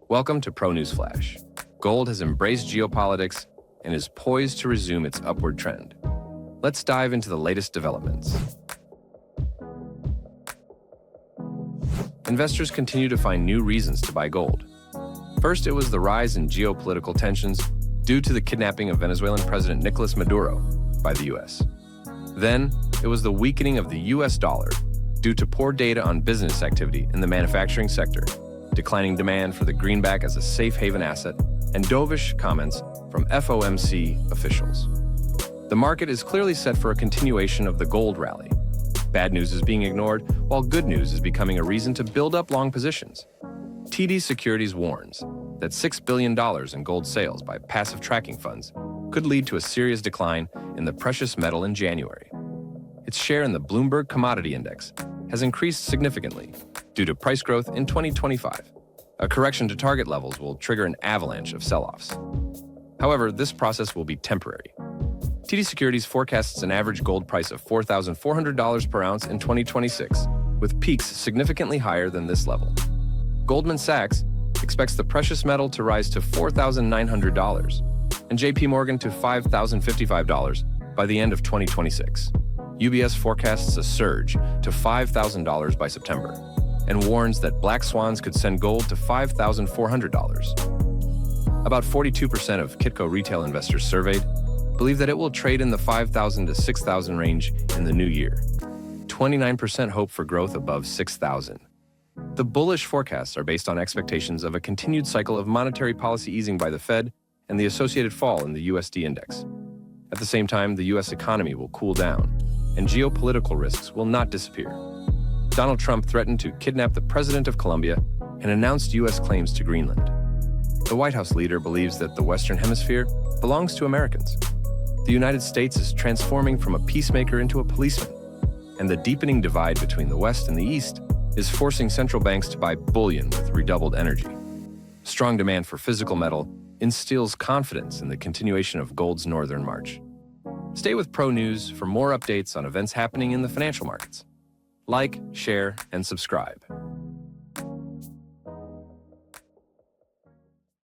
Welcome to Pro News Flash. Gold has embraced geopolitics and is poised to resume its upward trend. Let's dive into the latest developments. Investors continue to find new reasons to buy gold. First, it was the rise in geopolitical tensions due to the kidnapping of Venezuelan President Nicolas Maduro by the U.S. Then, it was the weakening of the U.S. dollar due to poor data on business activity in the manufacturing sector, declining demand for the greenback as a safe haven asset, and dovish comments from FOMC officials. The market is clearly set for a continuation of the gold rally. Bad news is being ignored, while good news is becoming a reason to build up long positions. TD Securities warns that $6 billion in gold sales by passive tracking funds could lead to a serious decline in the precious metal in January. Its share in the Bloomberg Commodity Index has increased significantly due to price growth in 2025. A correction to target levels will trigger an avalanche of sell-offs. However, this process will be temporary. TD Securities forecasts an average gold price of $4,400 per ounce in 2026, with peaks significantly higher than this level. Goldman Sachs expects the precious metal to rise to $4,900 and JP Morgan to $5,055 by the end of 2026. UBS forecasts a surge to $5,000 by September and warns that black swans could send gold to $5,400. About 42% of Kitco retail investors surveyed believe that it will trade in the $5,000 to $6,000 range in the new year. 29% hope for growth above $6,000. The bullish forecasts are based on expectations of a continued cycle of monetary policy easing by the Fed and the associated fall in the USD index. At the same time, the U.S. economy will cool down, and geopolitical risks will not disappear. Donald Trump threatened to kidnap the president of Colombia and announced U.S. claims to Greenland. The White House leader believes that the Western Hemisphere belongs to Americans. The United States is transforming from a peacemaker into a policeman, and the deepening divide between the West and the East is forcing central banks to buy bullion with redoubled energy. Strong demand for physical metal instills confidence in the continuation of gold's northern march. Stay with Pro News for more updates on events happening in the financial markets. Like, share, and subscribe.